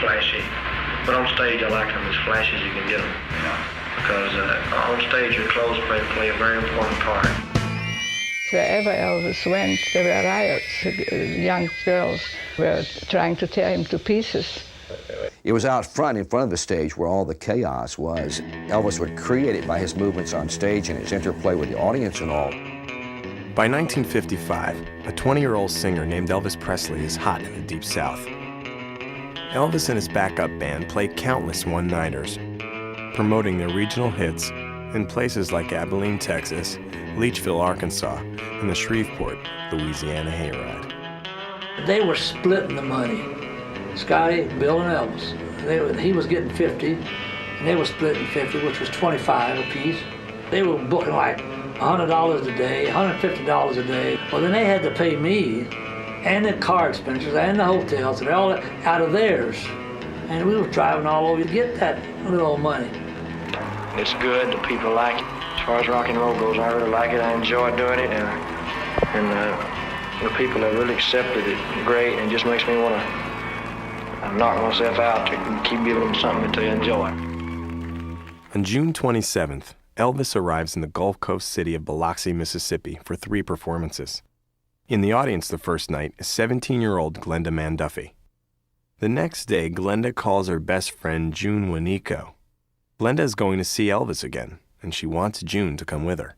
flashy, but on stage I like them as flashy as you can get them. Because on stage your clothes play a very important part. Wherever Elvis went, there were riots. Young girls were trying to tear him to pieces. It was out front, in front of the stage, where all the chaos was. Elvis would create it by his movements on stage and his interplay with the audience and all. By 1955, a 20-year-old singer named Elvis Presley is hot in the Deep South. Elvis and his backup band play countless one-nighters, promoting their regional hits in places like Abilene, Texas, Leachville, Arkansas, and the Shreveport, Louisiana hayride. They were splitting the money. Scotty, Bill, and Elvis. He was getting 50, and they were splitting 50, which was 25 apiece. They were booking like $100 a day, $150 a day. Well, then they had to pay me and the car expenditures and the hotels and all that out of theirs. And we were driving all over to get that little old money. It's good, the people like it. As far as rock and roll goes, I really like it. I enjoy doing it, and the people have really accepted it great, and it just makes me want to knock myself out to keep giving them something to enjoy. On June 27th, Elvis arrives in the Gulf Coast city of Biloxi, Mississippi for 3 performances. In the audience the first night is 17-year-old Glenda Manduffy. The next day, Glenda calls her best friend June Wanico. Glenda is going to see Elvis again, and she wants June to come with her.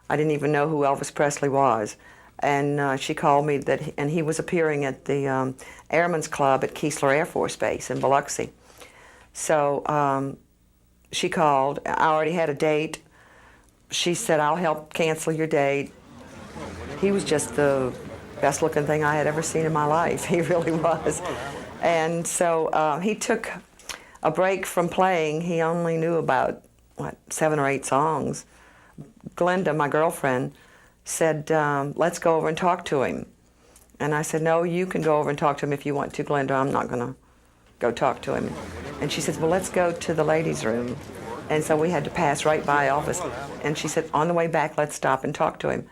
I didn't even know who Elvis Presley was. And she called me and he was appearing at the Airmen's Club at Keesler Air Force Base in Biloxi. So she called. I already had a date. She said, I'll help cancel your date. He was just the best looking thing I had ever seen in my life. He really was. And so he took a break from playing. He only knew about, 7 or 8 songs. Glenda, my girlfriend, said, let's go over and talk to him. And I said, no, you can go over and talk to him if you want to, Glenda. I'm not going to go talk to him. And she said, well, let's go to the ladies' room. And so we had to pass right by Elvis. And she said, on the way back, let's stop and talk to him.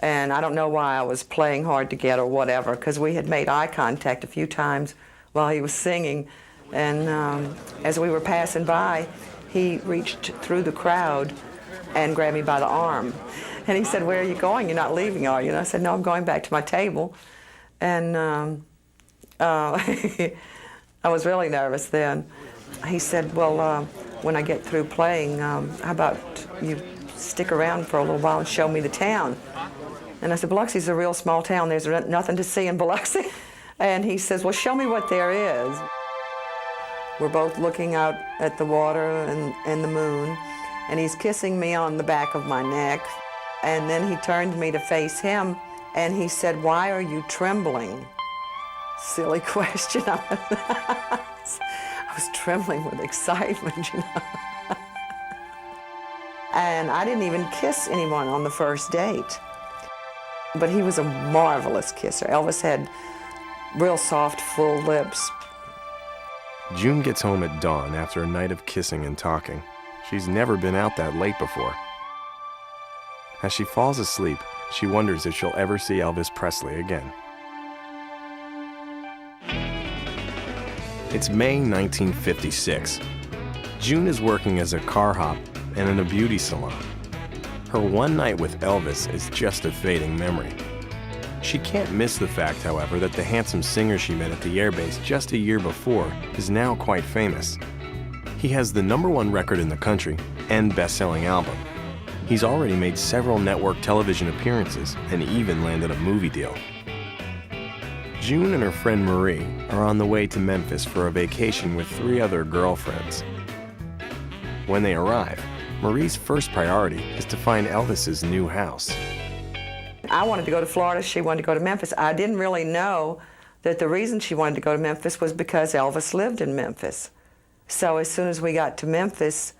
And I don't know why I was playing hard to get or whatever, because we had made eye contact a few times while he was singing. And as we were passing by, he reached through the crowd and grabbed me by the arm. And he said, where are you going? You're not leaving, are you? And I said, no, I'm going back to my table. And I was really nervous then. He said, well, when I get through playing, how about you stick around for a little while and show me the town? And I said, Biloxi's a real small town. There's nothing to see in Biloxi. And he says, well, show me what there is. We're both looking out at the water and the moon, and he's kissing me on the back of my neck. And then he turned me to face him, and he said, why are you trembling? Silly question. I was trembling with excitement, you know. And I didn't even kiss anyone on the first date. But he was a marvelous kisser. Elvis had real soft, full lips. June gets home at dawn after a night of kissing and talking. She's never been out that late before. As she falls asleep, she wonders if she'll ever see Elvis Presley again. It's May 1956. June is working as a car hop and in a beauty salon. Her one night with Elvis is just a fading memory. She can't miss the fact, however, that the handsome singer she met at the airbase just a year before is now quite famous. He has the #1 record in the country and best-selling album. He's already made several network television appearances and even landed a movie deal. June and her friend Marie are on the way to Memphis for a vacation with 3 other girlfriends. When they arrive, Marie's first priority is to find Elvis's new house. I wanted to go to Florida, she wanted to go to Memphis. I didn't really know that the reason she wanted to go to Memphis was because Elvis lived in Memphis. So as soon as we got to Memphis,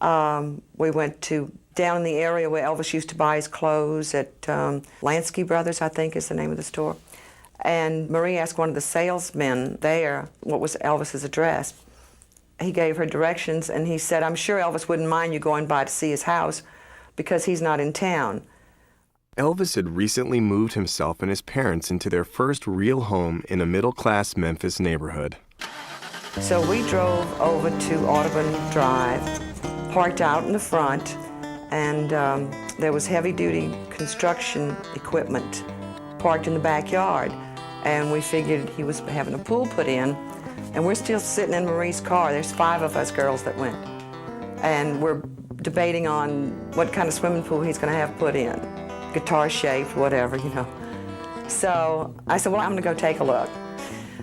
we went to down in the area where Elvis used to buy his clothes at Lansky Brothers, I think is the name of the store. And Marie asked one of the salesmen there what was Elvis's address. He gave her directions and he said, I'm sure Elvis wouldn't mind you going by to see his house because he's not in town. Elvis had recently moved himself and his parents into their first real home in a middle-class Memphis neighborhood. So we drove over to Audubon Drive, parked out in the front, and there was heavy-duty construction equipment parked in the backyard. And we figured he was having a pool put in, and we're still sitting in Marie's car. There's 5 of us girls that went. And we're debating on what kind of swimming pool he's going to have put in, guitar-shaped, whatever, you know. So I said, well, I'm going to go take a look.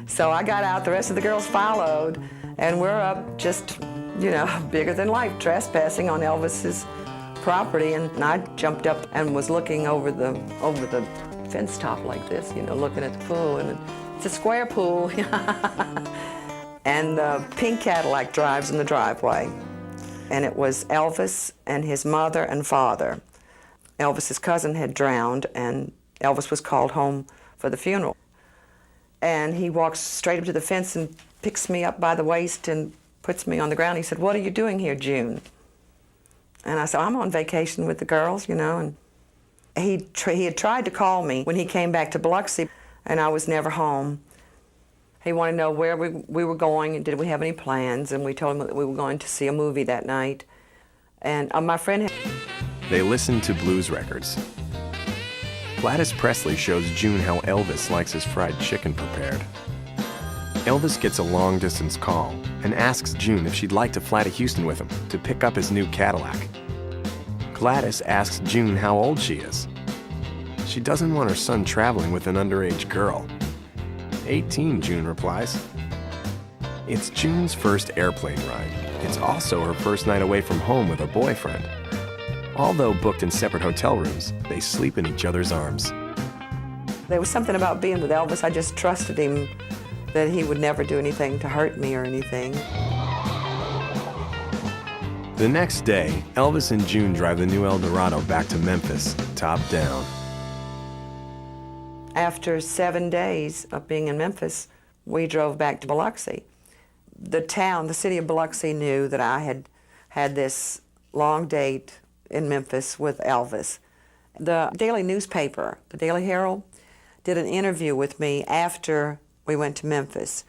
So I got out, the rest of the girls followed, and we're up just, you know, bigger than life, trespassing on Elvis's property. And I jumped up and was looking over the fence top like this, you know, looking at the pool. And it's a square pool. And the pink Cadillac drives in the driveway. And it was Elvis and his mother and father. Elvis's cousin had drowned, and Elvis was called home for the funeral. And he walks straight up to the fence and picks me up by the waist and puts me on the ground. He said, "What are you doing here, June?" And I said, "I'm on vacation with the girls, you know." And he had tried to call me when he came back to Biloxi, and I was never home. He wanted to know where we were going and did we have any plans, and we told him that we were going to see a movie that night. And my friend... They listened to blues records. Gladys Presley shows June how Elvis likes his fried chicken prepared. Elvis gets a long-distance call and asks June if she'd like to fly to Houston with him to pick up his new Cadillac. Gladys asks June how old she is. She doesn't want her son traveling with an underage girl. 18, June replies. It's June's first airplane ride. It's also her first night away from home with her boyfriend. Although booked in separate hotel rooms, they sleep in each other's arms. There was something about being with Elvis. I just trusted him that he would never do anything to hurt me or anything. The next day, Elvis and June drive the new Eldorado back to Memphis, top down. After 7 days of being in Memphis, we drove back to Biloxi. The city of Biloxi knew that I had had this long date in Memphis with Elvis. The daily newspaper, the Daily Herald, did an interview with me after we went to Memphis.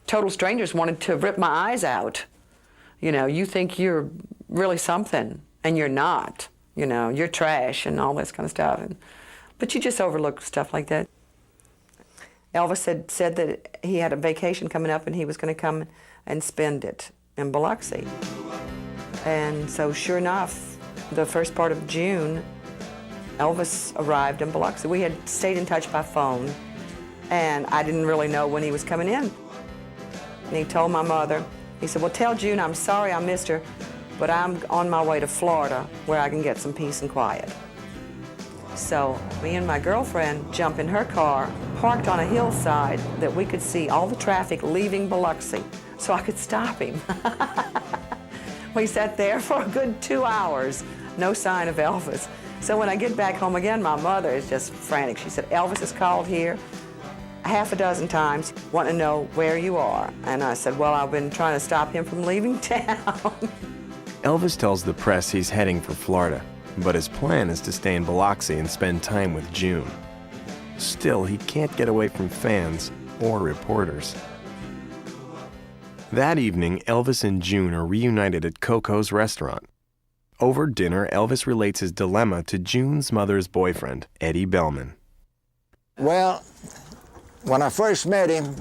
Total strangers wanted to rip my eyes out. You know, you think you're really something, and you're not. You know, you're trash and all this kind of stuff. But you just overlook stuff like that. Elvis had said that he had a vacation coming up and he was going to come and spend it in Biloxi. And so sure enough, the first part of June, Elvis arrived in Biloxi. We had stayed in touch by phone, and I didn't really know when he was coming in. And he told my mother, he said, "Well, tell June I'm sorry I missed her, but I'm on my way to Florida where I can get some peace and quiet." So me and my girlfriend jump in her car, parked on a hillside that we could see all the traffic leaving Biloxi, so I could stop him. We sat there for a good 2 hours, no sign of Elvis. So when I get back home again, my mother is just frantic. She said, "Elvis has called here half a dozen times, wanting to know where you are." And I said, "Well, I've been trying to stop him from leaving town." Elvis tells the press he's heading for Florida, but his plan is to stay in Biloxi and spend time with June. Still, he can't get away from fans or reporters. That evening, Elvis and June are reunited at Coco's restaurant. Over dinner, Elvis relates his dilemma to June's mother's boyfriend, Eddie Bellman. Well, when I first met him,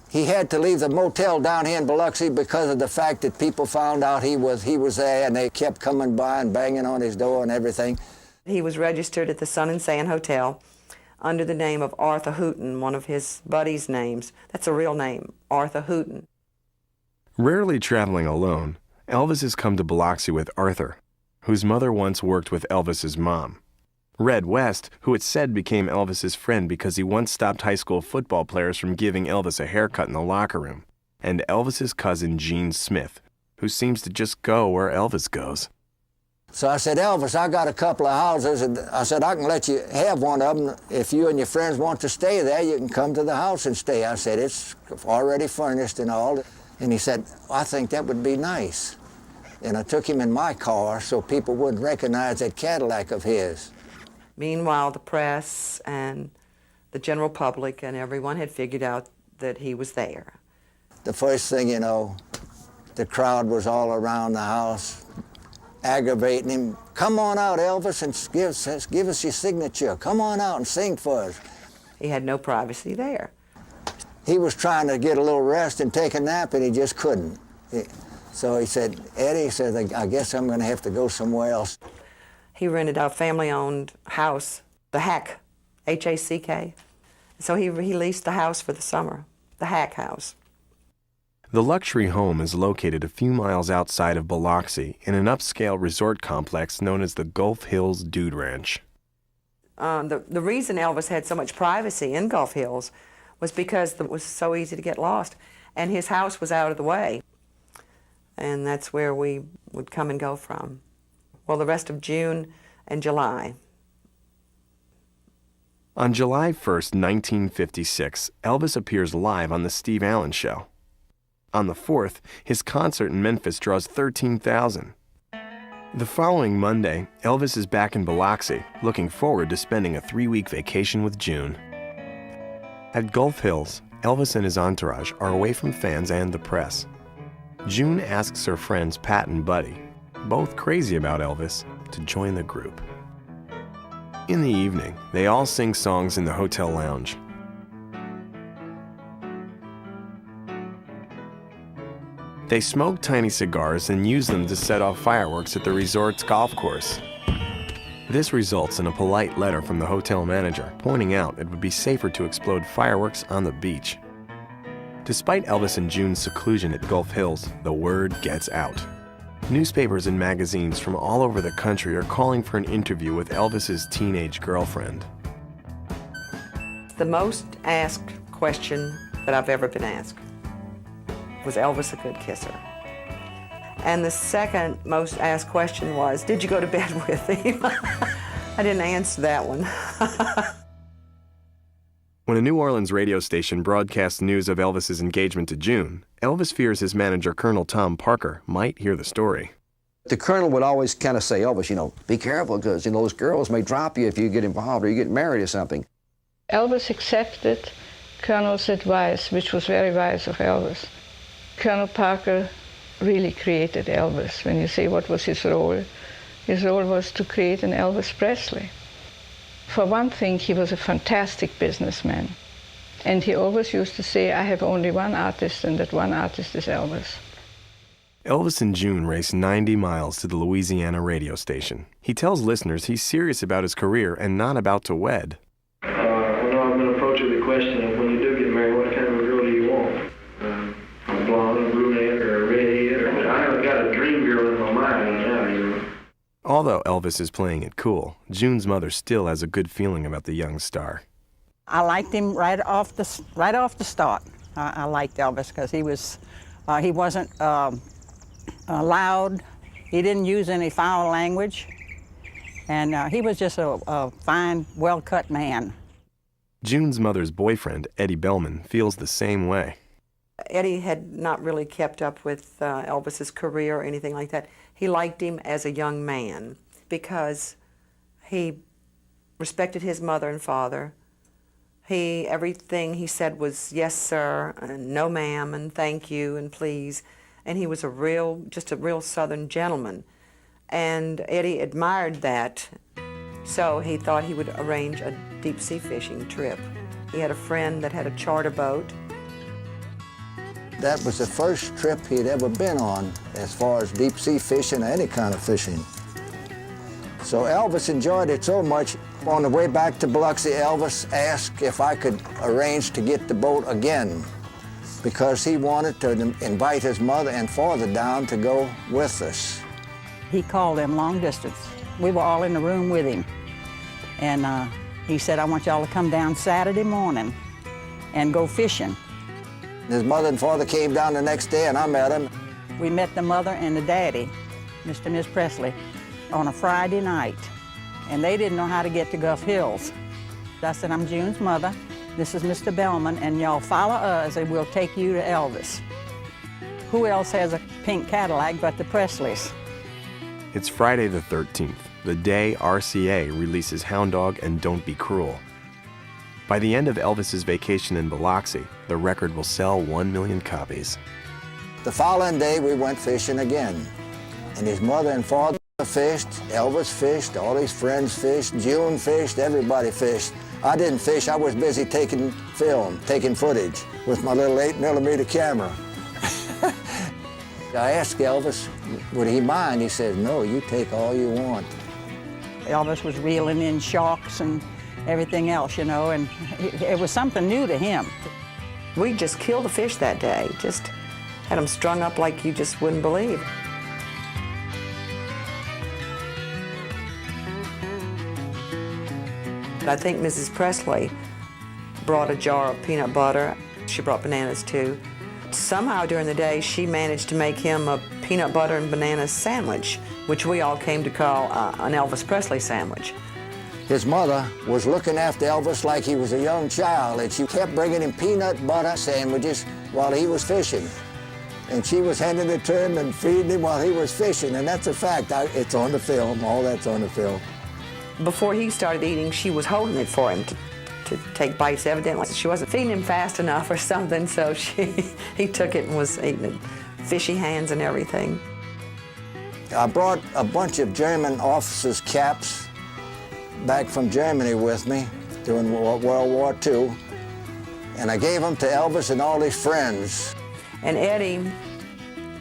he had to leave the motel down here in Biloxi because of the fact that people found out he was there, and they kept coming by and banging on his door and everything. He was registered at the Sun and Sand Hotel under the name of Arthur Hooten, one of his buddies' names. That's a real name, Arthur Hooten. Rarely traveling alone, Elvis has come to Biloxi with Arthur, whose mother once worked with Elvis's mom. Red West, who it's said became Elvis's friend because he once stopped high school football players from giving Elvis a haircut in the locker room. And Elvis's cousin Gene Smith, who seems to just go where Elvis goes. So I said, "Elvis, I got a couple of houses, and I said, I can let you have one of them. If you and your friends want to stay there, you can come to the house and stay." I said, "It's already furnished and all." And he said, "I think that would be nice." And I took him in my car so people wouldn't recognize that Cadillac of his. Meanwhile, the press and the general public and everyone had figured out that he was there. The first thing you know, the crowd was all around the house, aggravating him. Come on out, Elvis, and give us your signature. Come on out and sing for us. He had no privacy there. He was trying to get a little rest and take a nap, and he just couldn't. So he said, Eddie, he said, I guess I'm going to have to go somewhere else. He rented a family-owned house, the Hack, H-A-C-K. So he leased the house for the summer, the Hack House. The luxury home is located a few miles outside of Biloxi in an upscale resort complex known as the Gulf Hills Dude Ranch. The reason Elvis had so much privacy in Gulf Hills was because it was so easy to get lost, and his house was out of the way. And that's where we would come and go from. Well, the rest of June and July. On July 1st, 1956, Elvis appears live on The Steve Allen Show. On the 4th, his concert in Memphis draws 13,000. The following Monday, Elvis is back in Biloxi, looking forward to spending a 3-week vacation with June. At Gulf Hills, Elvis and his entourage are away from fans and the press. June asks her friends Pat and Buddy, both crazy about Elvis, to join the group. In the evening, they all sing songs in the hotel lounge. They smoke tiny cigars and use them to set off fireworks at the resort's golf course. This results in a polite letter from the hotel manager pointing out it would be safer to explode fireworks on the beach. Despite Elvis and June's seclusion at Gulf Hills, the word gets out. Newspapers and magazines from all over the country are calling for an interview with Elvis's teenage girlfriend. The most asked question that I've ever been asked: was Elvis a good kisser? And the second most asked question was, did you go to bed with him? I didn't answer that one. When a New Orleans radio station broadcasts news of Elvis's engagement to June, Elvis fears his manager, Colonel Tom Parker, might hear the story. The colonel would always kind of say, Elvis, be careful, because, those girls may drop you if you get involved or you get married or something. Elvis accepted Colonel's advice, which was very wise of Elvis. Colonel Parker really created Elvis. When you say what was his role was to create an Elvis Presley. For one thing, he was a fantastic businessman. And he always used to say, I have only one artist, and that one artist is Elvis. Elvis and June race 90 miles to the Louisiana radio station. He tells listeners he's serious about his career and not about to wed. When I'm going to approach you with the question of when you do get married, what kind of a girl do you want? A blonde, a brunette, or a redhead? I haven't got a dream girl in my mind right now, Although Elvis is playing it cool, June's mother still has a good feeling about the young star. I liked him right off the start. I liked Elvis because he wasn't loud. He didn't use any foul language, and he was just a fine, well-cut man. June's mother's boyfriend, Eddie Bellman, feels the same way. Eddie had not really kept up with Elvis's career or anything like that. He liked him as a young man because he respected his mother and father. Everything he said was yes, sir, and no, ma'am, and thank you, and please. And he was just a real Southern gentleman. And Eddie admired that, so he thought he would arrange a deep-sea fishing trip. He had a friend that had a charter boat. That was the first trip he'd ever been on as far as deep-sea fishing or any kind of fishing. So Elvis enjoyed it so much. On the way back to Biloxi, Elvis asked if I could arrange to get the boat again because he wanted to invite his mother and father down to go with us. He called them long distance. We were all in the room with him. And he said, I want y'all to come down Saturday morning and go fishing. His mother and father came down the next day, and I met him. We met the mother and the daddy, Mr. and Miss Presley, on a Friday night, and they didn't know how to get to Gulf Hills. I said, I'm June's mother. This is Mr. Bellman, and y'all follow us, and we'll take you to Elvis. Who else has a pink Cadillac but the Presleys? It's Friday the 13th, the day RCA releases Hound Dog and Don't Be Cruel. By the end of Elvis's vacation in Biloxi, the record will sell 1 million copies. The following day, we went fishing again. And his mother and father fished, Elvis fished, all his friends fished, June fished, everybody fished. I didn't fish, I was busy taking film, taking footage with my little 8mm camera. I asked Elvis, would he mind? He said, no, you take all you want. Elvis was reeling in sharks and everything else, you know, and it was something new to him. We just killed a fish that day, just had them strung up like you just wouldn't believe. I think Mrs. Presley brought a jar of peanut butter. She brought bananas too. Somehow during the day, she managed to make him a peanut butter and banana sandwich, which we all came to call an Elvis Presley sandwich. His mother was looking after Elvis like he was a young child, and she kept bringing him peanut butter sandwiches while he was fishing. And she was handing it to him and feeding him while he was fishing, and that's a fact. It's on the film, all that's on the film. Before he started eating, she was holding it for him to take bites, evidently. She wasn't feeding him fast enough or something, so he took it and was eating it. Fishy hands and everything. I brought a bunch of German officers' caps back from Germany with me during World War II, and I gave them to Elvis and all his friends. And Eddie,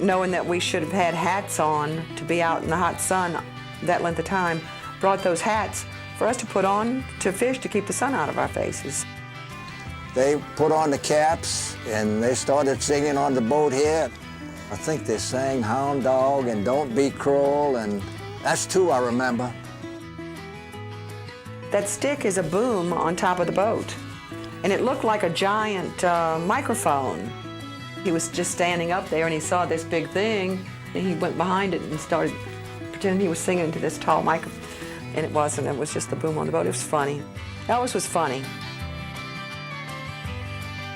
knowing that we should have had hats on to be out in the hot sun that length of time, brought those hats for us to put on to fish to keep the sun out of our faces. They put on the caps and they started singing on the boat here. I think they sang Hound Dog and Don't Be Cruel, and that's two I remember. That stick is a boom on top of the boat, and it looked like a giant microphone. He was just standing up there and he saw this big thing, and he went behind it and started pretending he was singing into this tall microphone. And it wasn't, it was just the boom on the boat. It was funny. Elvis was funny.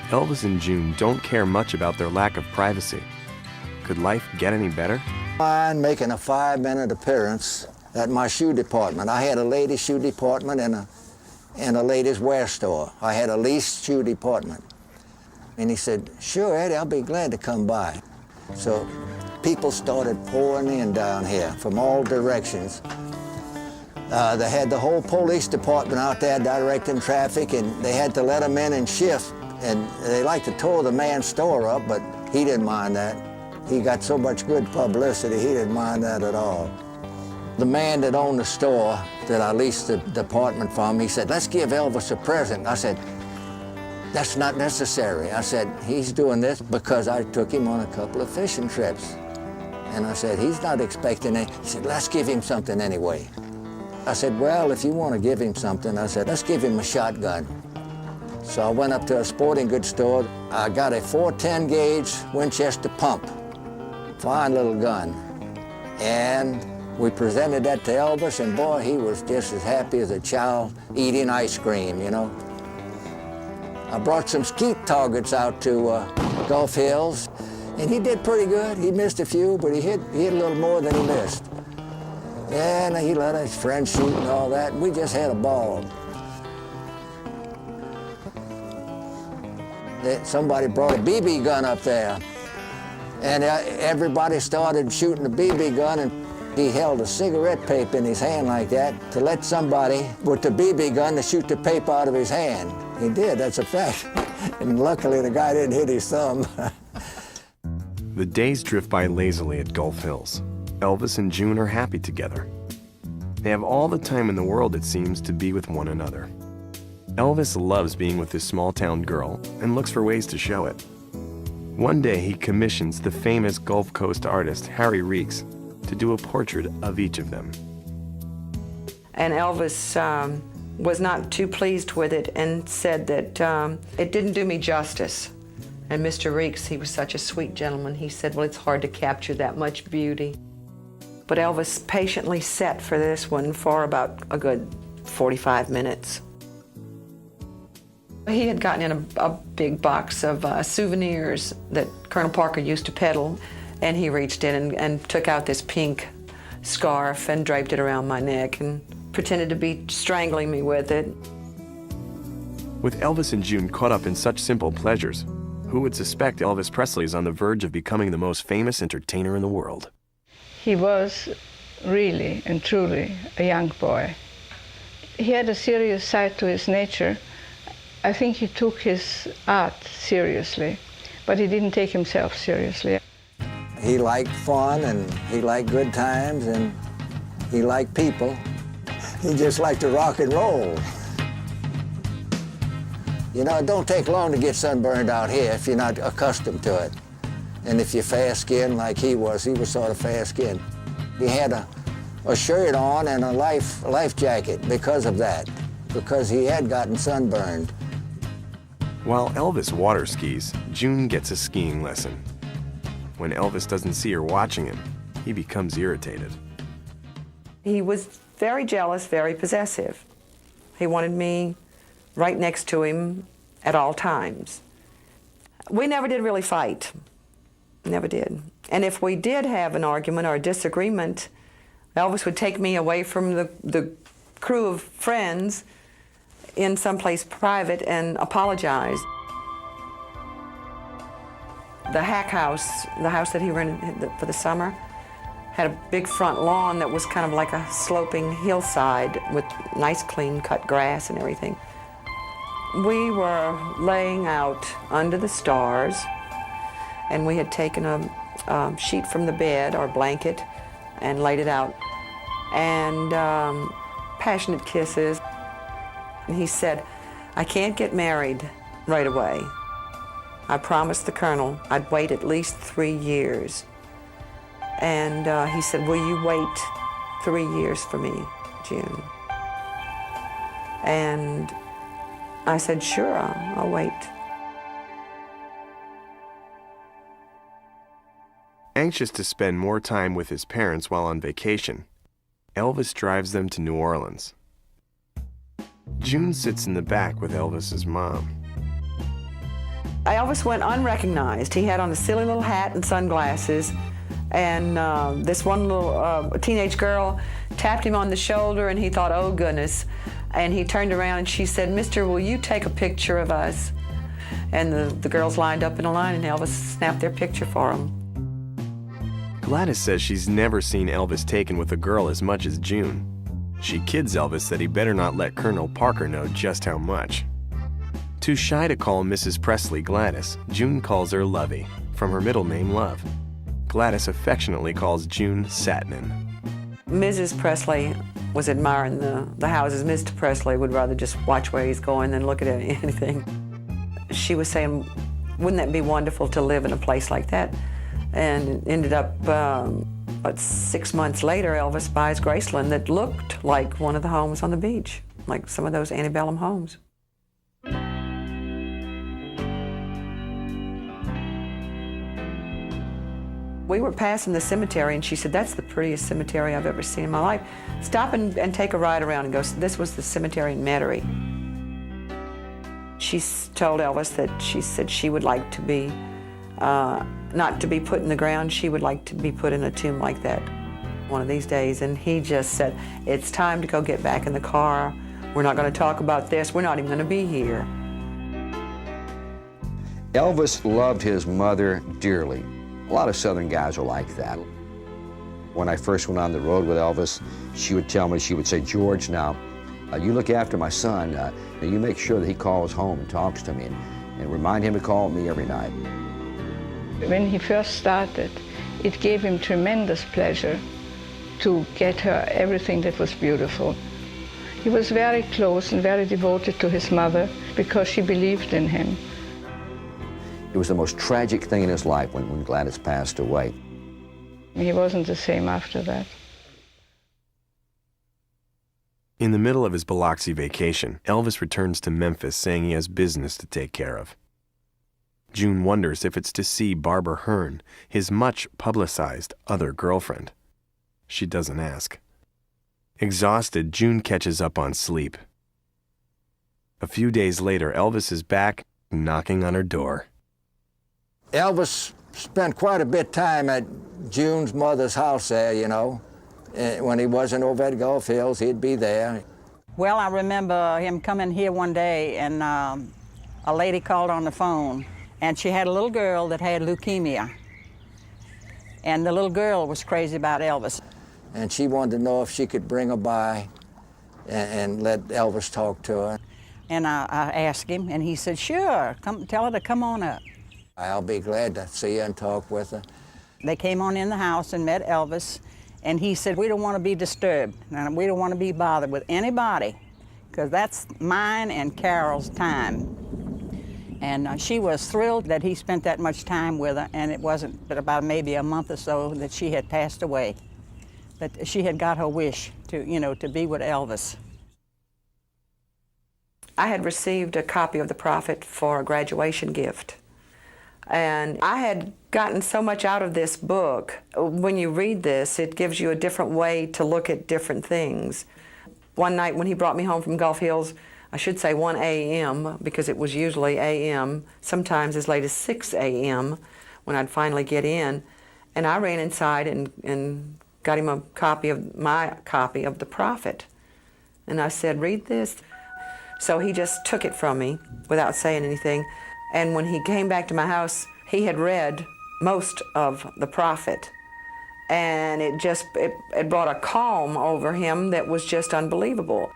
Elvis and June don't care much about their lack of privacy. Could life get any better? I'm making a 5-minute appearance at my shoe department. I had a ladies' shoe department and a ladies' wear store. I had a leased shoe department. And he said, sure, Eddie, I'll be glad to come by. So people started pouring in down here from all directions. They had the whole police department out there directing traffic, and they had to let them in and shift. And they liked to tore the man's store up, but he didn't mind that. He got so much good publicity, he didn't mind that at all. The man that owned the store that I leased the department from, he said, let's give Elvis a present. I said, that's not necessary. I said, he's doing this because I took him on a couple of fishing trips. And I said, he's not expecting it. He said, let's give him something anyway. I said, well, if you want to give him something, I said, let's give him a shotgun. So I went up to a sporting goods store. I got a 410 gauge Winchester pump. Fine little gun. And we presented that to Elvis, and boy, he was just as happy as a child eating ice cream, you know. I brought some skeet targets out to Gulf Hills, and he did pretty good. He missed a few, but he hit a little more than he missed. And he let his friends shoot and all that, and we just had a ball. Somebody brought a BB gun up there, and everybody started shooting the BB gun, and he held a cigarette paper in his hand like that to let somebody with the BB gun to shoot the paper out of his hand. He did, that's a fact. And luckily the guy didn't hit his thumb. The days drift by lazily at Gulf Hills. Elvis and June are happy together. They have all the time in the world, it seems, to be with one another. Elvis loves being with this small-town girl and looks for ways to show it. One day, he commissions the famous Gulf Coast artist Harry Reeks to do a portrait of each of them. And Elvis was not too pleased with it and said that it didn't do me justice. And Mr. Reeks, he was such a sweet gentleman, he said, well, it's hard to capture that much beauty. But Elvis patiently sat for this one for about a good 45 minutes. He had gotten in a big box of souvenirs that Colonel Parker used to peddle, and he reached in and took out this pink scarf and draped it around my neck and pretended to be strangling me with it. With Elvis and June caught up in such simple pleasures, who would suspect Elvis Presley is on the verge of becoming the most famous entertainer in the world? He was really and truly a young boy. He had a serious side to his nature. I think he took his art seriously, but he didn't take himself seriously. He liked fun, and he liked good times, and he liked people. He just liked to rock and roll. You know, it don't take long to get sunburned out here if you're not accustomed to it. And if you're fair-skinned like he was sort of fair-skinned. He had a shirt on and a life jacket because of that, because he had gotten sunburned. While Elvis water skis, June gets a skiing lesson. When Elvis doesn't see her watching him, he becomes irritated. He was very jealous, very possessive. He wanted me right next to him at all times. We never did really fight. Never did. And if we did have an argument or a disagreement, Elvis would take me away from the crew of friends in someplace private and apologize. The Hack House, the house that he rented for the summer, had a big front lawn that was kind of like a sloping hillside with nice clean cut grass and everything. We were laying out under the stars, and we had taken a sheet from the bed or blanket and laid it out, and passionate kisses. And he said, "I can't get married right away. I promised the Colonel I'd wait at least 3 years." And he said, "Will you wait 3 years for me, June?" And I said, "Sure, I'll wait." Anxious to spend more time with his parents while on vacation, Elvis drives them to New Orleans. June sits in the back with Elvis's mom. Elvis went unrecognized. He had on a silly little hat and sunglasses, and this one little teenage girl tapped him on the shoulder, and he thought, "Oh, goodness." And he turned around and she said, "Mister, will you take a picture of us?" And the girls lined up in a line, and Elvis snapped their picture for them. Gladys says she's never seen Elvis taken with a girl as much as June. She kids Elvis that he better not let Colonel Parker know just how much. Too shy to call Mrs. Presley Gladys, June calls her Lovey, from her middle name Love. Gladys affectionately calls June Satnin. Mrs. Presley was admiring the houses. Mr. Presley would rather just watch where he's going than look at anything. She was saying, "Wouldn't that be wonderful to live in a place like that?" And ended up, 6 months later, Elvis buys Graceland that looked like one of the homes on the beach, like some of those antebellum homes. We were passing the cemetery, and she said, "That's the prettiest cemetery I've ever seen in my life. Stop and take a ride around and go." This was the cemetery in Metairie. She told Elvis that she said she would like to be, not to be put in the ground, she would like to be put in a tomb like that one of these days. And he just said, "It's time to go get back in the car. We're not going to talk about this. We're not even going to be here." Elvis loved his mother dearly. A lot of Southern guys are like that. When I first went on the road with Elvis, she would tell me, she would say, "George, now, you look after my son. You make sure that he calls home and talks to me, and remind him to call me every night." When he first started, it gave him tremendous pleasure to get her everything that was beautiful. He was very close and very devoted to his mother because she believed in him. It was the most tragic thing in his life when Gladys passed away. He wasn't the same after that. In the middle of his Biloxi vacation, Elvis returns to Memphis saying he has business to take care of. June wonders if it's to see Barbara Hearn, his much-publicized other girlfriend. She doesn't ask. Exhausted, June catches up on sleep. A few days later, Elvis is back, knocking on her door. Elvis spent quite a bit of time at June's mother's house there, you know. When he wasn't over at Gulf Hills, he'd be there. Well, I remember him coming here one day, and a lady called on the phone, and she had a little girl that had leukemia. And the little girl was crazy about Elvis. And she wanted to know if she could bring her by and let Elvis talk to her. And I asked him, and he said, sure, come, tell her to come on up. I'll be glad to see her and talk with her. They came on in the house and met Elvis, and he said, we don't want to be disturbed, and we don't want to be bothered with anybody, because that's mine and Carol's time. And she was thrilled that he spent that much time with her, and it wasn't but about maybe a month or so that she had passed away. But she had got her wish to, you know, to be with Elvis. I had received a copy of The Prophet for a graduation gift. And I had gotten so much out of this book. When you read this, it gives you a different way to look at different things. One night when he brought me home from Gulf Hills, I should say 1 a.m. because it was usually a.m., sometimes as late as 6 a.m. when I'd finally get in. And I ran inside and got him a copy of my copy of The Prophet. And I said, read this. So he just took it from me without saying anything. And when he came back to my house, he had read most of The Prophet. And it brought a calm over him that was just unbelievable.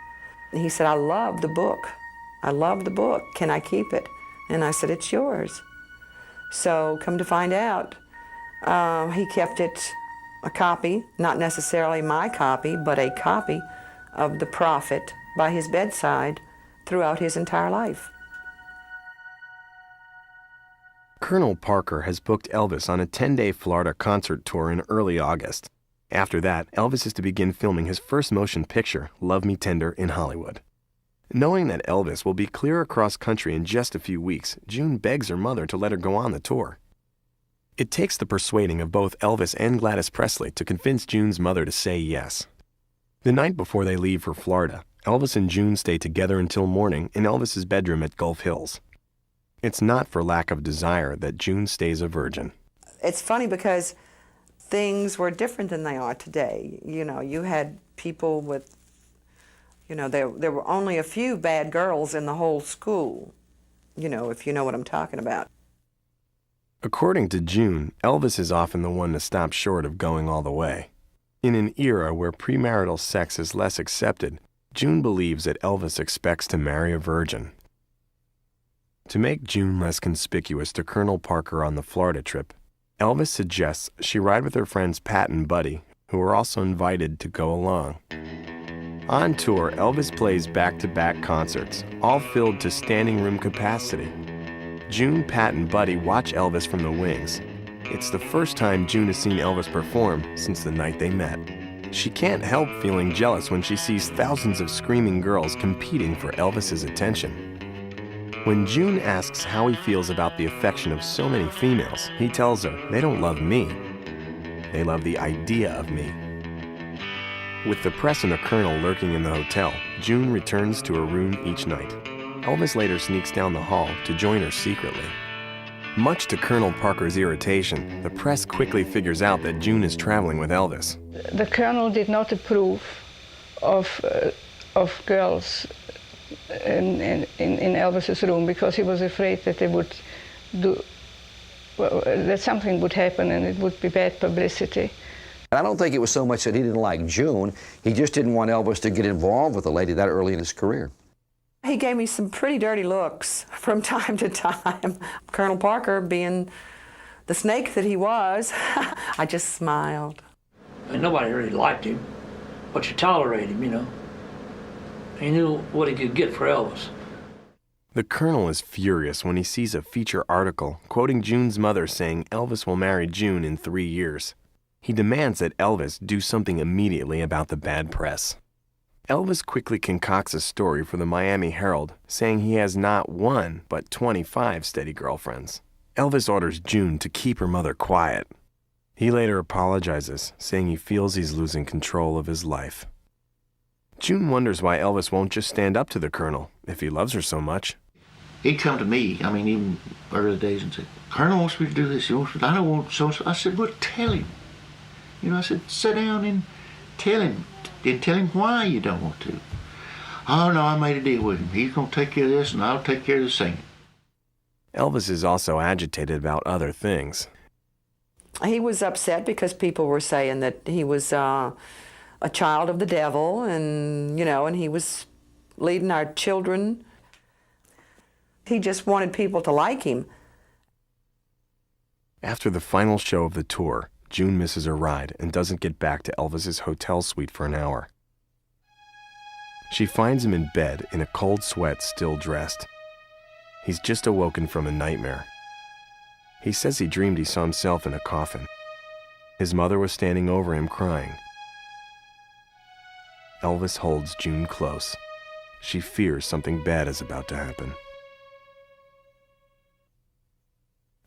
And he said, I love the book. I love the book. Can I keep it? And I said, it's yours. So come to find out, he kept it, a copy, not necessarily my copy, but a copy of The Prophet by his bedside throughout his entire life. Colonel Parker has booked Elvis on a 10-day Florida concert tour in early August. After that, Elvis is to begin filming his first motion picture, Love Me Tender, in Hollywood. Knowing that Elvis will be clear across country in just a few weeks, June begs her mother to let her go on the tour. It takes the persuading of both Elvis and Gladys Presley to convince June's mother to say yes. The night before they leave for Florida, Elvis and June stay together until morning in Elvis's bedroom at Gulf Hills. It's not for lack of desire that June stays a virgin. It's funny because things were different than they are today. You know, you had people with, you know, there were only a few bad girls in the whole school, you know, if you know what I'm talking about. According to June, Elvis is often the one to stop short of going all the way. In an era where premarital sex is less accepted, June believes that Elvis expects to marry a virgin. To make June less conspicuous to Colonel Parker on the Florida trip, Elvis suggests she ride with her friends Pat and Buddy, who are also invited to go along. On tour, Elvis plays back-to-back concerts, all filled to standing room capacity. June, Pat, and Buddy watch Elvis from the wings. It's the first time June has seen Elvis perform since the night they met. She can't help feeling jealous when she sees thousands of screaming girls competing for Elvis's attention. When June asks how he feels about the affection of so many females, he tells her they don't love me. They love the idea of me. With the press and the colonel lurking in the hotel, June returns to her room each night. Elvis later sneaks down the hall to join her secretly. Much to Colonel Parker's irritation, the press quickly figures out that June is traveling with Elvis. The colonel did not approve of girls in Elvis's room because he was afraid that they would that something would happen and it would be bad publicity. I don't think it was so much that he didn't like June, he just didn't want Elvis to get involved with a lady that early in his career. He gave me some pretty dirty looks from time to time. Colonel Parker, being the snake that he was, I just smiled. And nobody really liked him, but you tolerate him, you know. He knew what he could get for Elvis. The colonel is furious when he sees a feature article quoting June's mother saying Elvis will marry June in 3 years. He demands that Elvis do something immediately about the bad press. Elvis quickly concocts a story for the Miami Herald, saying he has not one, but 25 steady girlfriends. Elvis orders June to keep her mother quiet. He later apologizes, saying he feels he's losing control of his life. June wonders why Elvis won't just stand up to the colonel if he loves her so much. He'd come to me, I mean, even early days, and say, Colonel wants me to do this, he wants me to, I don't want so-and-so. I said, well, tell him. You know, I said, sit down and tell him why you don't want to. Oh, no, I made a deal with him. He's going to take care of this, and I'll take care of the singing. Elvis is also agitated about other things. He was upset because people were saying that he was a child of the devil, and, you know, and he was leading our children. He just wanted people to like him. After the final show of the tour, June misses her ride and doesn't get back to Elvis's hotel suite for an hour. She finds him in bed in a cold sweat, still dressed. He's just awoken from a nightmare. He says he dreamed he saw himself in a coffin. His mother was standing over him crying. Elvis holds June close. She fears something bad is about to happen.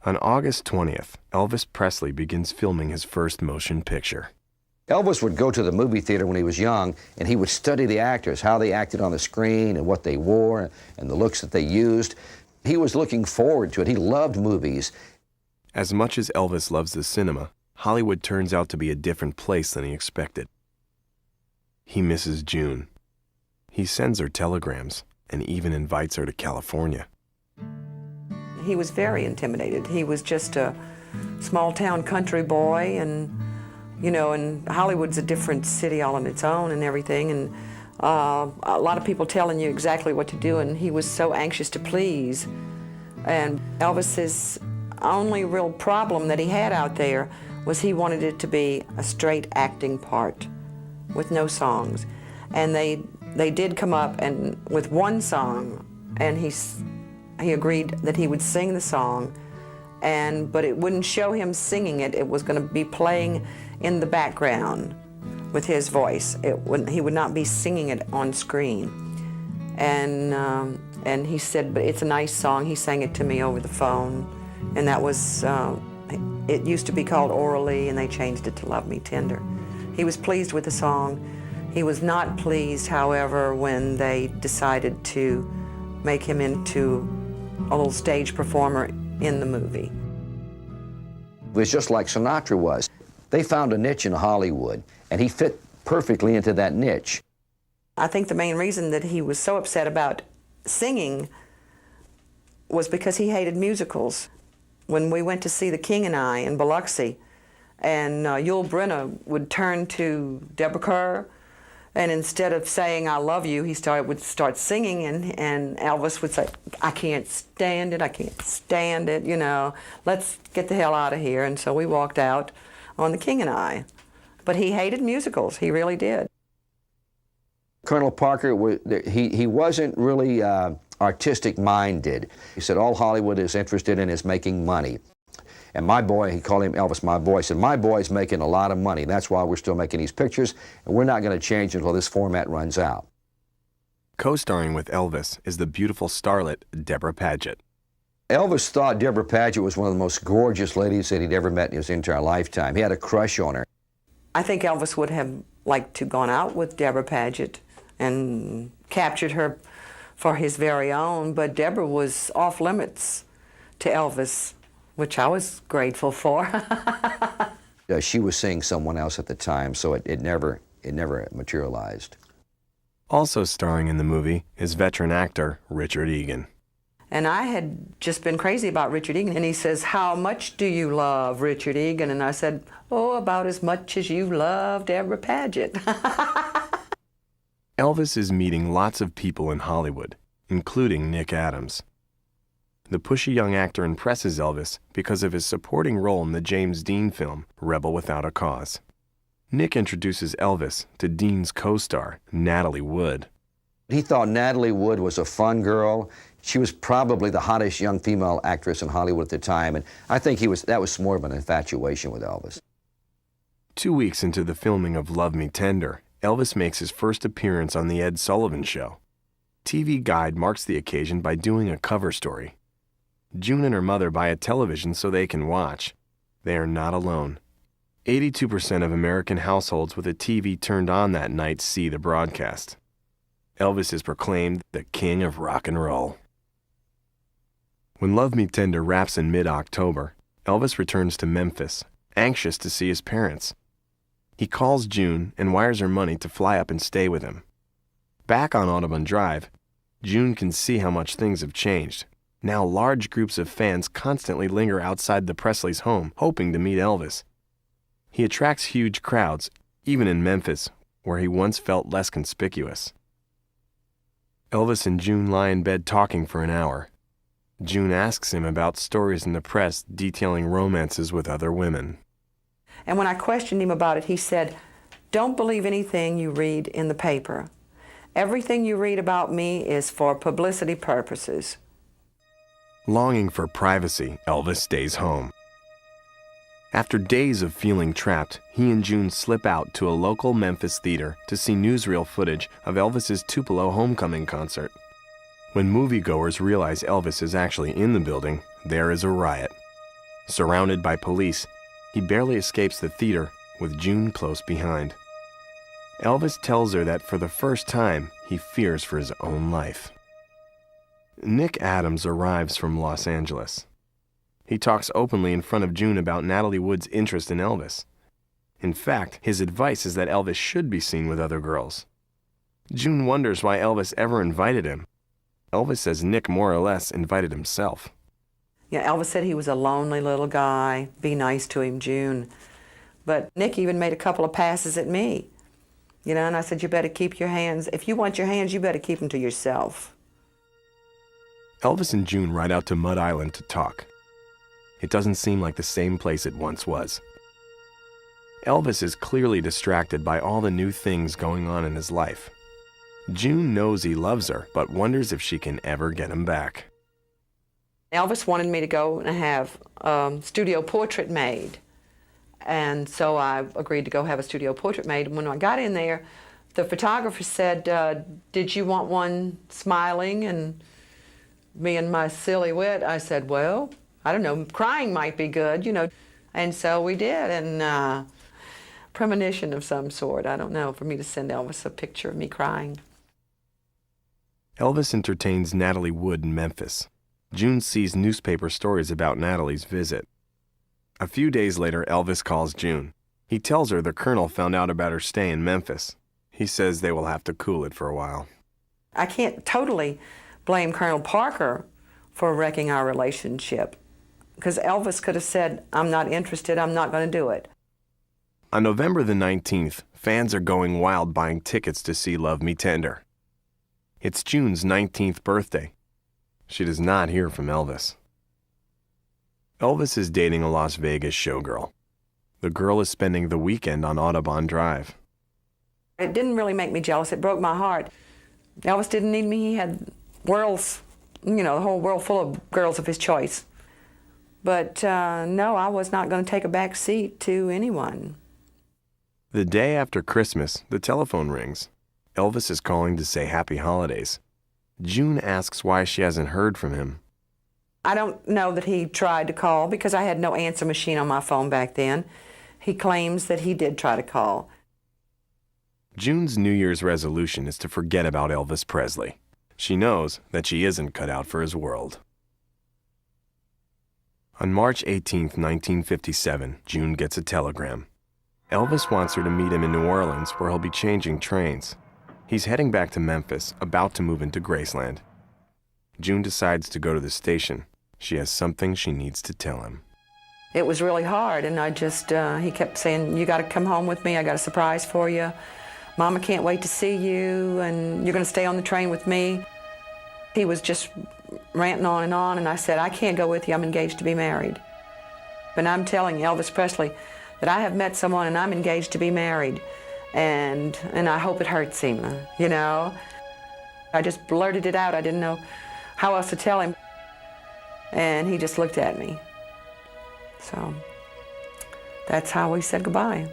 On August 20th, Elvis Presley begins filming his first motion picture. Elvis would go to the movie theater when he was young, and he would study the actors, how they acted on the screen and what they wore and the looks that they used. He was looking forward to it. He loved movies. As much as Elvis loves the cinema, Hollywood turns out to be a different place than he expected. He misses June. He sends her telegrams and even invites her to California. He was very intimidated. He was just a small-town country boy, and, you know, and Hollywood's a different city all on its own and everything, and a lot of people telling you exactly what to do, and he was so anxious to please. And Elvis's only real problem that he had out there was he wanted it to be a straight acting part with no songs. And they did come up and with one song, and he agreed that he would sing the song, but it wouldn't show him singing it. It was going to be playing in the background with his voice. He would not be singing it on screen. And he said, but it's a nice song. He sang it to me over the phone, and that was, it used to be called Orally, and they changed it to Love Me Tender. He was pleased with the song. He was not pleased, however, when they decided to make him into a little stage performer in the movie. It was just like Sinatra was. They found a niche in Hollywood, and he fit perfectly into that niche. I think the main reason that he was so upset about singing was because he hated musicals. When we went to see The King and I in Biloxi, and Yul Brynner would turn to Deborah Kerr, and instead of saying, I love you, he would start singing, and Elvis would say, I can't stand it, you know, let's get the hell out of here. And so we walked out on The King and I. But he hated musicals, he really did. Colonel Parker, he wasn't really artistic-minded. He said all Hollywood is interested in is making money. And my boy, he called him Elvis, my boy, said, my boy's making a lot of money. That's why we're still making these pictures, and we're not going to change until this format runs out. Co-starring with Elvis is the beautiful starlet Deborah Paget. Elvis thought Deborah Paget was one of the most gorgeous ladies that he'd ever met in his entire lifetime. He had a crush on her. I think Elvis would have liked to gone out with Deborah Paget and captured her for his very own, but Deborah was off limits to Elvis, which I was grateful for. She was seeing someone else at the time, so it never materialized. Also starring in the movie is veteran actor Richard Egan. And I had just been crazy about Richard Egan, and he says, how much do you love Richard Egan? And I said, oh, about as much as you love Deborah Paget. Elvis is meeting lots of people in Hollywood, including Nick Adams. The pushy young actor impresses Elvis because of his supporting role in the James Dean film Rebel Without a Cause. Nick introduces Elvis to Dean's co-star, Natalie Wood. He thought Natalie Wood was a fun girl. She was probably the hottest young female actress in Hollywood at the time, and I think that was more of an infatuation with Elvis. 2 weeks into the filming of Love Me Tender, Elvis makes his first appearance on The Ed Sullivan Show. TV Guide marks the occasion by doing a cover story. June and her mother buy a television so they can watch. They are not alone. 82% of American households with a TV turned on that night see the broadcast. Elvis is proclaimed the king of rock and roll. When Love Me Tender wraps in mid-October, Elvis returns to Memphis, anxious to see his parents. He calls June and wires her money to fly up and stay with him. Back on Audubon Drive, June can see how much things have changed. Now large groups of fans constantly linger outside the Presleys' home, hoping to meet Elvis. He attracts huge crowds, even in Memphis, where he once felt less conspicuous. Elvis and June lie in bed talking for an hour. June asks him about stories in the press detailing romances with other women. And when I questioned him about it, he said, "Don't believe anything you read in the paper. Everything you read about me is for publicity purposes." Longing for privacy, Elvis stays home. After days of feeling trapped, he and June slip out to a local Memphis theater to see newsreel footage of Elvis's Tupelo homecoming concert. When moviegoers realize Elvis is actually in the building, there is a riot. Surrounded by police, he barely escapes the theater, with June close behind. Elvis tells her that for the first time, he fears for his own life. Nick Adams arrives from Los Angeles. He talks openly in front of June about Natalie Wood's interest in Elvis. In fact, his advice is that Elvis should be seen with other girls. June wonders why Elvis ever invited him. Elvis says Nick more or less invited himself. Yeah, Elvis said he was a lonely little guy. Be nice to him, June. But Nick even made a couple of passes at me. You know, and I said, you better keep your hands. If you want your hands, you better keep them to yourself. Elvis and June ride out to Mud Island to talk. It doesn't seem like the same place it once was. Elvis is clearly distracted by all the new things going on in his life. June knows he loves her, but wonders if she can ever get him back. Elvis wanted me to go and have a studio portrait made. And so I agreed to go have a studio portrait made. And when I got in there, the photographer said, did you want one smiling? And me and my silly wit, I said, well, I don't know, crying might be good, you know. And so we did, and premonition of some sort, I don't know, for me to send Elvis a picture of me crying. Elvis entertains Natalie Wood in Memphis. June sees newspaper stories about Natalie's visit. A few days later, Elvis calls June. He tells her the Colonel found out about her stay in Memphis. He says they will have to cool it for a while. I can't totally blame Colonel Parker for wrecking our relationship, because Elvis could have said, I'm not interested, I'm not going to do it. On November the 19th, fans are going wild buying tickets to see Love Me Tender. It's June's 19th birthday. She does not hear from Elvis. Elvis is dating a Las Vegas showgirl. The girl is spending the weekend on Audubon Drive. It didn't really make me jealous, it broke my heart. Elvis didn't need me, he had worlds, you know, the whole world full of girls of his choice. But no, I was not going to take a back seat to anyone. The day after Christmas, the telephone rings. Elvis is calling to say happy holidays. June asks why she hasn't heard from him. I don't know that he tried to call because I had no answer machine on my phone back then. He claims that he did try to call. June's New Year's resolution is to forget about Elvis Presley. She knows that she isn't cut out for his world. On March 18, 1957, June gets a telegram. Elvis wants her to meet him in New Orleans, where he'll be changing trains. He's heading back to Memphis, about to move into Graceland. June decides to go to the station. She has something she needs to tell him. It was really hard, and I just, he kept saying, you got to come home with me, I got a surprise for you. Mama can't wait to see you, and you're going to stay on the train with me. He was just ranting on, and I said, I can't go with you, I'm engaged to be married. And I'm telling Elvis Presley that I have met someone and I'm engaged to be married, and I hope it hurts him, you know. I just blurted it out, I didn't know how else to tell him, and he just looked at me. So that's how we said goodbye.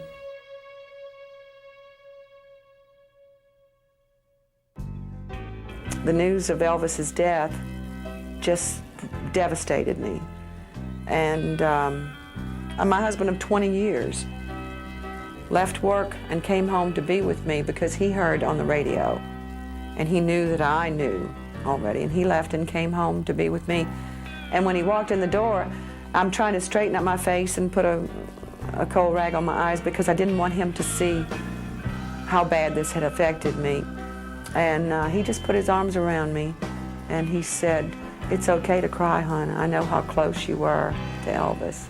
The news of Elvis's death just devastated me. And my husband of 20 years left work and came home to be with me because he heard on the radio, and he knew that I knew already, and he left and came home to be with me. And when he walked in the door, I'm trying to straighten up my face and put a cold rag on my eyes because I didn't want him to see how bad this had affected me. And he just put his arms around me and he said, "It's okay to cry, hon. I know how close you were to Elvis."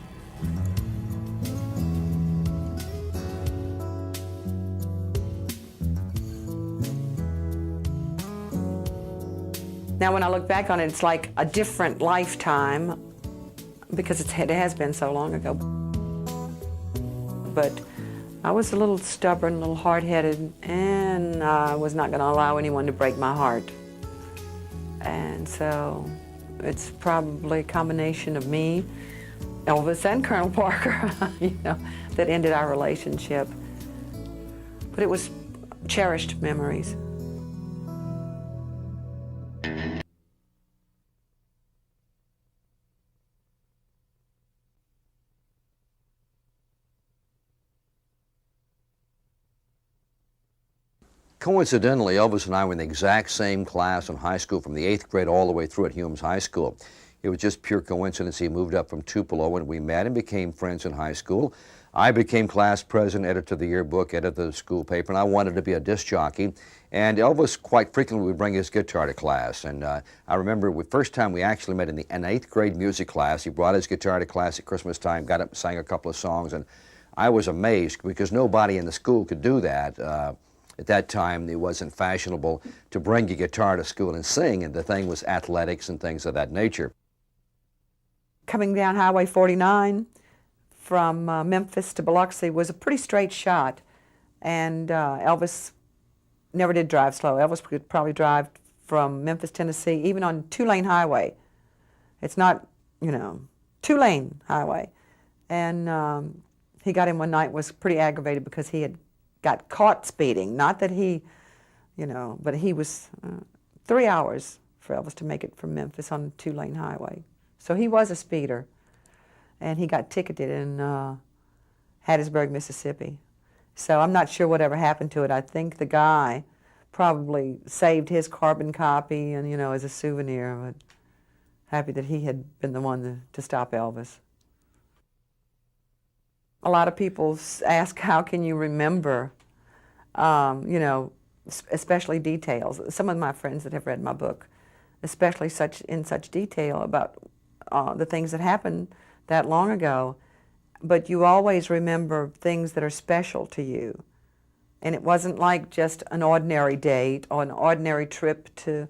Now when I look back on it, it's like a different lifetime because it has been so long ago. But I was a little stubborn, a little hard-headed, and I was not going to allow anyone to break my heart. And so it's probably a combination of me, Elvis, and Colonel Parker, you know, that ended our relationship. But it was cherished memories. Coincidentally, Elvis and I were in the exact same class in high school from the 8th grade all the way through at Humes High School. It was just pure coincidence. He moved up from Tupelo when we met and became friends in high school. I became class president, editor of the yearbook, editor of the school paper, and I wanted to be a disc jockey. And Elvis quite frequently would bring his guitar to class. And I remember the first time we actually met in an 8th grade music class. He brought his guitar to class at Christmas time, got up and sang a couple of songs, and I was amazed because nobody in the school could do that. At that time, it wasn't fashionable to bring your guitar to school and sing, and the thing was athletics and things of that nature. Coming down Highway 49 from Memphis to Biloxi was a pretty straight shot, and Elvis never did drive slow. Elvis could probably drive from Memphis, Tennessee, even on two-lane highway. It's not, you know, two-lane highway. And he got in one night, was pretty aggravated because he had got caught speeding. Not that he, you know, but he was 3 hours for Elvis to make it from Memphis on a two-lane highway. So he was a speeder, and he got ticketed in Hattiesburg, Mississippi. So I'm not sure whatever happened to it. I think the guy probably saved his carbon copy and, you know, as a souvenir, but happy that he had been the one to stop Elvis. A lot of people ask, how can you remember, you know, especially details. Some of my friends that have read my book, especially in such detail about the things that happened that long ago, but you always remember things that are special to you. And it wasn't like just an ordinary date or an ordinary trip to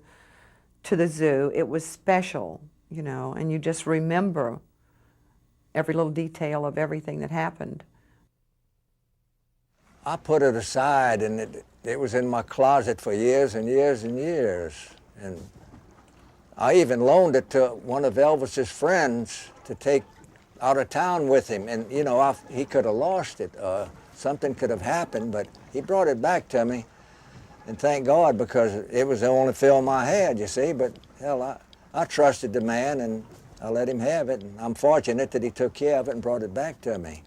the zoo. It was special, you know, and you just remember every little detail of everything that happened. I put it aside, and it was in my closet for years and years and years. And I even loaned it to one of Elvis's friends to take out of town with him. And, you know, he could have lost it. Something could have happened, but he brought it back to me. And thank God, because it was the only film I had, you see. But, hell, I trusted the man, and I let him have it. And I'm fortunate that he took care of it and brought it back to me.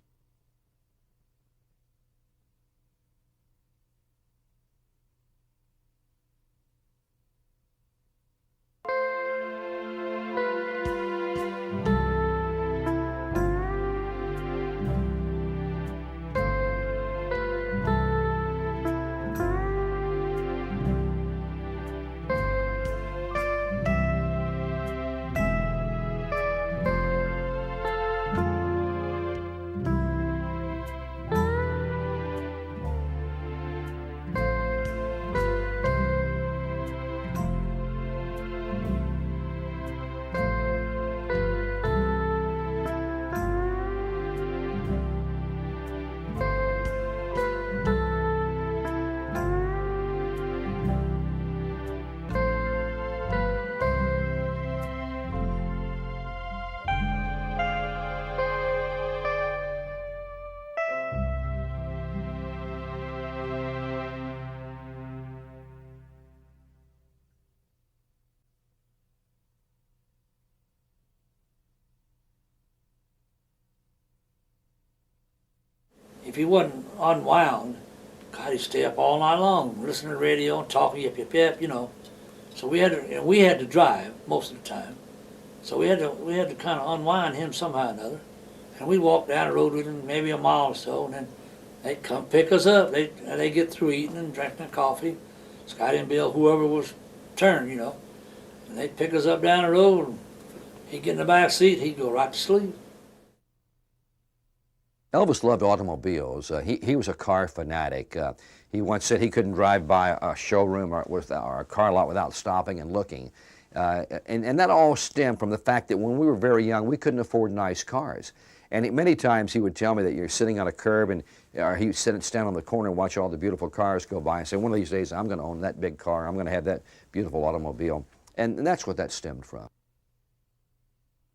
If he wasn't unwound, God, he'd stay up all night long, listening to the radio and talking, yip, yip, yip, you know. So we had to drive most of the time. So we had to kind of unwind him somehow or another. And we'd walk down the road with him maybe a mile or so, and then they'd come pick us up. They'd get through eating and drinking their coffee, Scotty and Bill, whoever was turn, you know. And they'd pick us up down the road, and he'd get in the back seat, he'd go right to sleep. Elvis loved automobiles. He was a car fanatic. He once said he couldn't drive by a showroom or a car lot without stopping and looking. And that all stemmed from the fact that when we were very young, we couldn't afford nice cars. And many times he would tell me that you're sitting on a curb, and he would stand on the corner and watch all the beautiful cars go by and say, one of these days I'm going to own that big car. I'm going to have that beautiful automobile. And that's what that stemmed from.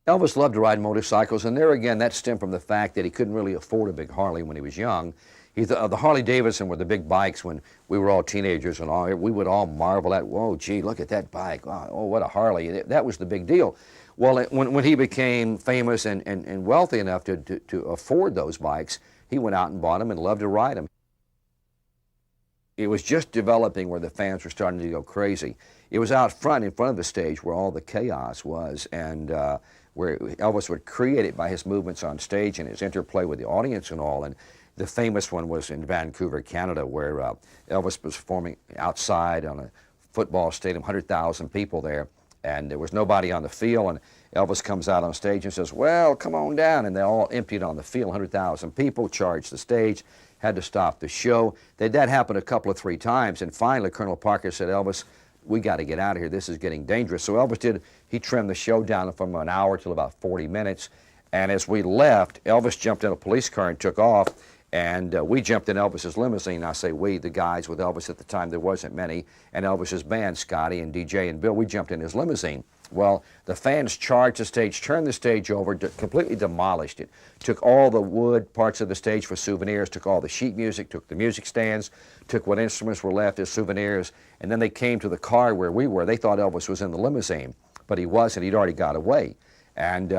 Elvis loved to ride motorcycles, and there again, that stemmed from the fact that he couldn't really afford a big Harley when he was young. The Harley Davidson were the big bikes when we were all teenagers, and we would all marvel at, whoa, gee, look at that bike. Oh, what a Harley. That was the big deal. Well, when he became famous and wealthy enough to afford those bikes, he went out and bought them and loved to ride them. It was just developing where the fans were starting to go crazy. It was out front, in front of the stage, where all the chaos was, and where Elvis would create it by his movements on stage and his interplay with the audience and all. And the famous one was in Vancouver, Canada, where Elvis was performing outside on a football stadium, 100,000 people there, and there was nobody on the field, and Elvis comes out on stage and says, well, come on down, and they all emptied on the field, 100,000 people, charged the stage, had to stop the show. That happened a couple of 3 times, and finally Colonel Parker said, Elvis, we got to get out of here, this is getting dangerous. So Elvis he trimmed the show down from an hour till about 40 minutes, and as we left, Elvis jumped in a police car and took off, and we jumped in Elvis's limousine. I say we, the guys with Elvis at the time, there wasn't many, and Elvis's band, Scotty and DJ and Bill, we jumped in his limousine. Well, the fans charged the stage, turned the stage over, completely demolished it, took all the wood parts of the stage for souvenirs, took all the sheet music, took the music stands, took what instruments were left as souvenirs, and then they came to the car where we were. They thought Elvis was in the limousine, but he wasn't. He'd already got away. And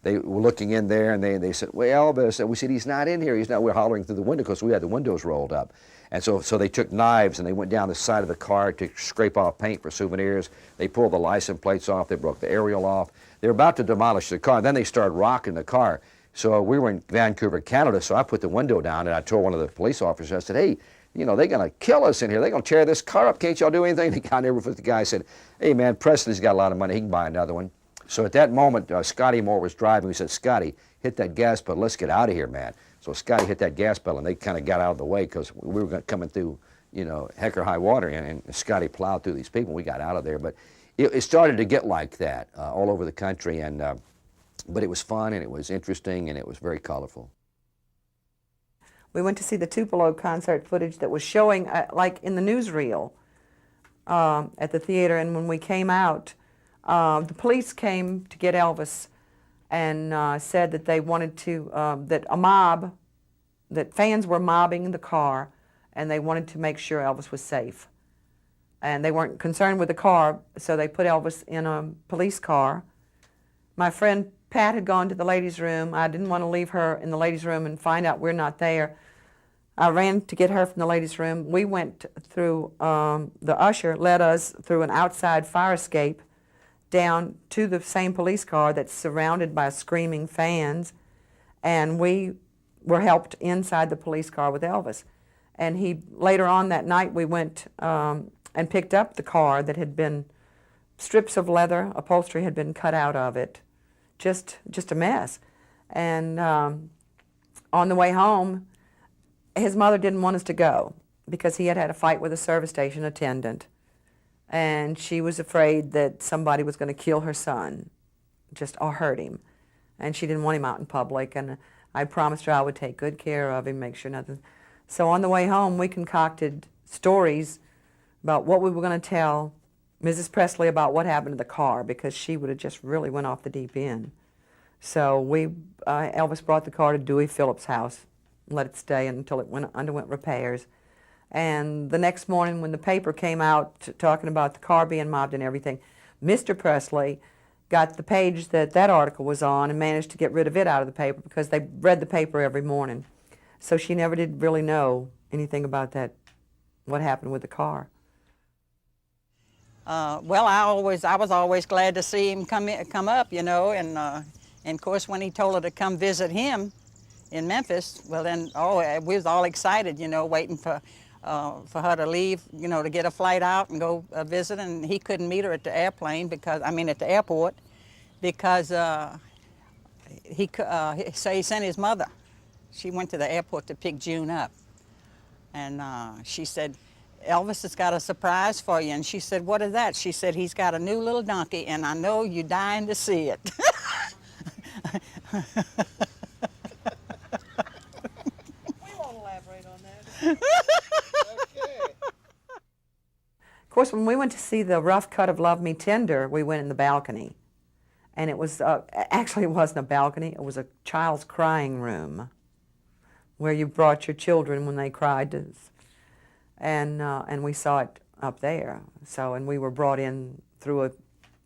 they were looking in there, and they said, well, Elvis, and we said, he's not in here. He's not. We're hollering through the window because we had the windows rolled up. And so they took knives, and they went down the side of the car to scrape off paint for souvenirs. They pulled the license plates off. They broke the aerial off. They were about to demolish the car. Then they started rocking the car. So we were in Vancouver, Canada, so I put the window down, and I told one of the police officers, I said, hey, you know, they're going to kill us in here. They're going to tear this car up. Can't y'all do anything? The guy said, hey, man, Presley's got a lot of money. He can buy another one. So at that moment, Scotty Moore was driving. We said, Scotty, hit that gas pedal. Let's get out of here, man. So Scotty hit that gas pedal, and they kind of got out of the way because we were coming through, you know, heck or high water, and Scotty plowed through these people. We got out of there. But it started to get like that all over the country, and but it was fun, and it was interesting, and it was very colorful. We went to see the Tupelo concert footage that was showing, like in the newsreel at the theater, and when we came out, the police came to get Elvis and said that they wanted to, that fans were mobbing the car, and they wanted to make sure Elvis was safe. And they weren't concerned with the car, so they put Elvis in a police car. My friend Pat had gone to the ladies' room. I didn't want to leave her in the ladies' room and find out we're not there. I ran to get her from the ladies' room. We went through, the usher led us through an outside fire escape down to the same police car that's surrounded by screaming fans, and we were helped inside the police car with Elvis. And later on that night, we went and picked up the car that had been, strips of leather upholstery had been cut out of it, just a mess. And on the way home, his mother didn't want us to go because he had had a fight with a service station attendant, and she was afraid that somebody was going to kill her son, or hurt him, and she didn't want him out in public. And I promised her I would take good care of him, make sure nothing. So on the way home, we concocted stories about what we were going to tell Mrs. Presley about what happened to the car, because she would have just really went off the deep end. So Elvis brought the car to Dewey Phillips' house and let it stay until it underwent repairs. And the next morning when the paper came out talking about the car being mobbed and everything, Mr. Presley got the page that article was on and managed to get rid of it out of the paper because they read the paper every morning. So she never did really know anything about that, what happened with the car. Well, I was always glad to see him come up, you know, and of course when he told her to come visit him in Memphis, well then, we was all excited, you know, waiting for for her to leave, you know, to get a flight out and go visit, and he couldn't meet her at the airplane because, I mean, at the airport, because so he sent his mother. She went to the airport to pick June up, and she said, Elvis has got a surprise for you. And she said, what is that? She said, he's got a new little donkey, and I know you're dying to see it. We won't elaborate on that. Okay. Of course, when we went to see the rough cut of Love Me Tender, we went in the balcony. And it was, actually it wasn't a balcony, it was a child's crying room where you brought your children when they cried. And we saw it up there. So, and we were brought in through a,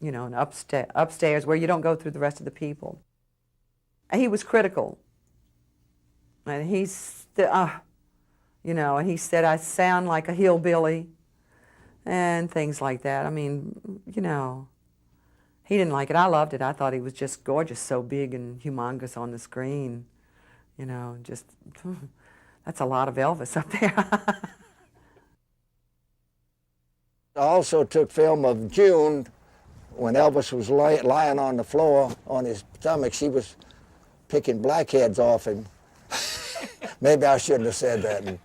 you know, an upstairs where you don't go through the rest of the people. And he was critical. And you know, and he said, I sound like a hillbilly and things like that. I mean, you know, he didn't like it. I loved it. I thought he was just gorgeous, so big and humongous on the screen. You know, just, that's a lot of Elvis up there. I also took film of June when Elvis was lying on the floor on his stomach. She was picking blackheads off him. Maybe I shouldn't have said that.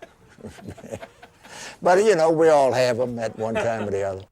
But, you know, we all have them at one time or the other.